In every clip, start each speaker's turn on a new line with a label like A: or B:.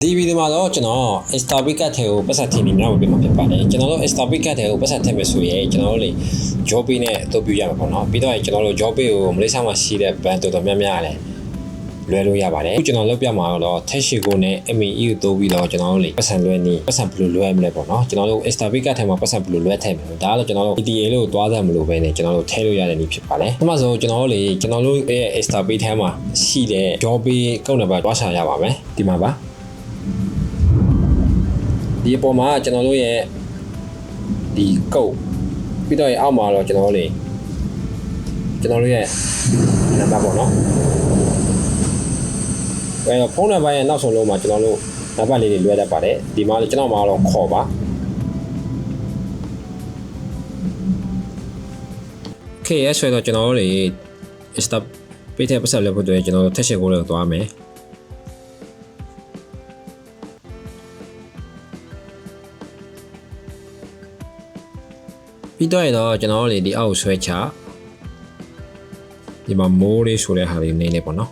A: ဒီဗီဒီယိုမှာတော့ကျွန်တော် extra big cut ထဲကိုပတ်စပ်ထည့်ပြီးနောက်ပြန်မှာဖြစ်ပါတယ်ကျွန်တော်တို့ extra big cut ထဲကိုပတ်စပ်ထည့်မယ်ဆိုရင်ကျွန်တော်တို့လေ job pay နဲ့အသုံးပြုရမှာပေါ့နော်ပြီးတော့ကျွန်တော်တို့ job pay ကိုမလေးရှားမှာရှိတဲ့ band တော်တော်များများလည်းလွှဲလို့ရပါတယ်အခုကျွန်တော်လုပ်ပြမှာတော့ text sheet ကိုနဲ့ ME ကိုသုံးပြီးတော့ကျွန်တော်တို့လေပတ်စံလွှဲနေပတ်စံဘယ်လိုလွှဲမလဲပေါ့နော်ကျွန်တော်တို့ extra big cut ထဲမှာပတ်စံဘယ်လိုလွှဲထည့်မလဲဒါကတော့ကျွန်တော်တို့ ETA လို့သွားတယ်မလို့ပဲねကျွန်တော်တို့ထည့်လို့ရတဲ့နည်းဖြစ်ပါတယ်ပထမဆုံးကျွန်တော်တို့လေကျွန်တော်တို့ရဲ့ extra pay ထဲမှာရှိတဲ့ job pay ကုတ်နံပါတ်တွားချရပါမယ်ဒီမှာပါဒီအပေါ်မှာကျွန်တော်တို့ရဲ့ဒီကုတ်ပြီးတော့အောက်မှာတော့ကျွန်တော်တို့ရဲ့နံပါတ်ပေါ့နော်အဲတော့ဖုန်းနံပါတ်ရဲ့နောက်ဆုံးလုံးမှာကျွန်တော်တို့နံပါတ်လေးတွေလွှဲတတ်ပါတယ်ဒီမှာကျွန်တော်မှာတော့ခေါ်ပါโอเคအဲ့ဆိုတော့ကျွန်တော်တို့တွေ stop ပေးတဲ့ပတ်စပ်လက်ဖို့အတွက်ကျွန်တော်တို့ text sheet ကိုလည်းသွားမယ်ပြီးတော့ကျွန်တော်တို့ဒီအောက်ဆွဲချဒီမှာမိုးလေးဆိုတဲ့ဟာလေးနေနေပေါ့နော်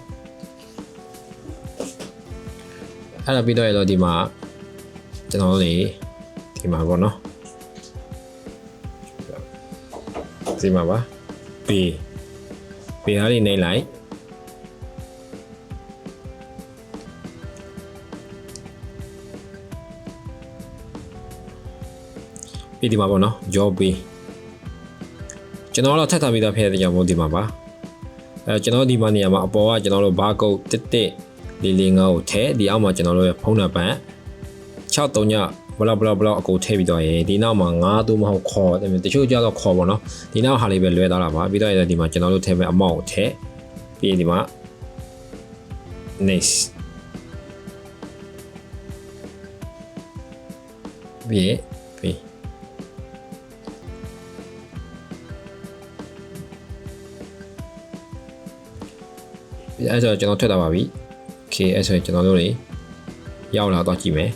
A: အဲ့ဒါပြီးတော့ဒီမှာကျွန်တော်တို့ဒီမှာပေါ့နော်ဒီမှာပါပေဟာလေးနေလိုက်ပြီးဒီမှာပေါ့နော် job payကျွန်တော်တော့ထပ်ထားပြီးသားဖြစ်တဲ့ကြောင့်မို့ဒီမှာပါကျွန်တော်ဒီမှာနေရာမှာအပေါ်ကကျွန်တော်တို့ဘာကုတ်1145ကိုထည့်ဒီအောက်မှာကျွန်တော်တို့ရဲ့ဖုန်းနံပါတ်63ဘလောက်အကုန်ထည့်ပြီးတော့ရေဒီနောက်မှာ9သို့မဟုတ်ခေါ်တချို့ကြတော့ခေါ်ပေါ့နော်ဒီနောက်ဟာလေးပဲလွဲသွားတာပါပြီးတော့ဒီမှာကျွန်တော်တို့ထည့်မဲ့ amount ကိုထည့်ပြီးဒီမှာ next ပြီးအဲ့ဆိုကျွန်တော်ထွက်တာပါပြီ။ Okay အဲ့ဆိုကျွန်တော်တို့တွေရောက်လာတော့ကြည့်မယ်။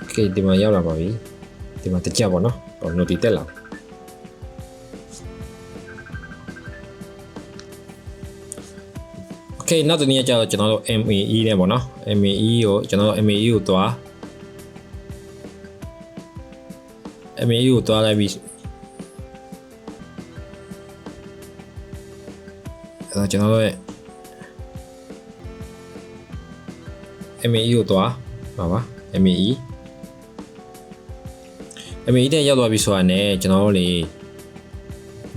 A: Okay ဒီမှာရောက်လာပါပြီ။ဒီမှာတစ်ချက်ပေါ့နော်။ဟို note တက်လာ။Okay နောက်တစ်နည်းကျတော့ကျွန်တော်တို့ MAE နဲ့ပေါ့နော်။ MAE ကိုကျွန်တော်တို့ MAE ကိုသွားလိုက်ပြီးကျွန်တော်တို့ရဲ့ MAE ကိုသွားပါ MAE တဲ့ရောက်သွားပြီဆိုတာနဲ့ကျွန်တော်တို့လေ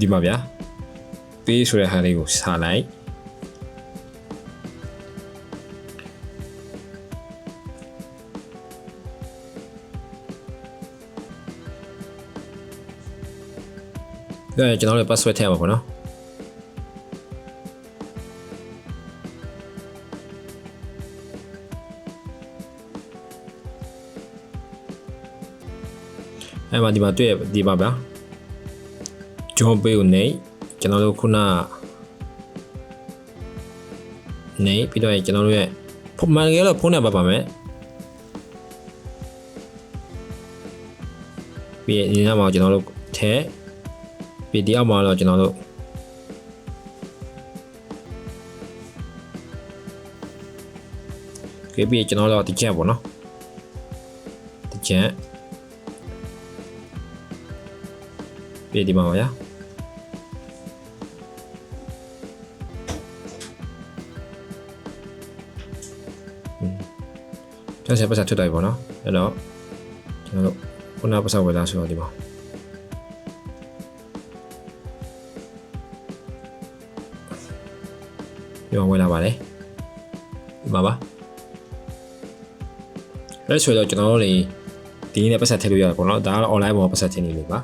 A: ဒီမှာဗျာပေးဆိုတဲ့ဟာလေးကိုစာလိုက်ဒါကျွန်တော်တို့ password ထည့်ရမှာပေါ့နော်အဲ့မှာဒီမှာတွေ့ဒီပါဗျာ job pay ကိုနေကျွန်တော်တို့ခုနနေပြီးတော့ကျွန်တော်တို့ရဲ့ဖုန်းမှန်ကြလို့ဖုန်းနံပါတ်ပါမယ်ပြီးဒီနောက်မှာကျွန်တော်တို့ထည့်ပြီးဒီအောက်မှာတော့ကျွန်တော်တို့ပြီးကျွန်တော်တို့ဒီချက်ပေါ့နော်ဒီချက်ပြီးဒီမှာပါဗျာဆက်ဆက်ပတ်ဆက်ထွက်တယ်ပေါ့နော်အဲ့တော့ကျွန်တော်တို့ခုနပတ်ဆက်ဝယ်လာဆိုတော့ဒီမှာရောင်းဝယ်လာပါတယ်ဒီမှာပါအဲ့ဆိုတော့ကျွန်တော်တို့ဒီနေ့ပတ်ဆက်ထည့်လို့ရတယ်ပေါ့နော်ဒါကတော့ online ပေါ်ပတ်ဆက်ထည့်နေလို့ပါ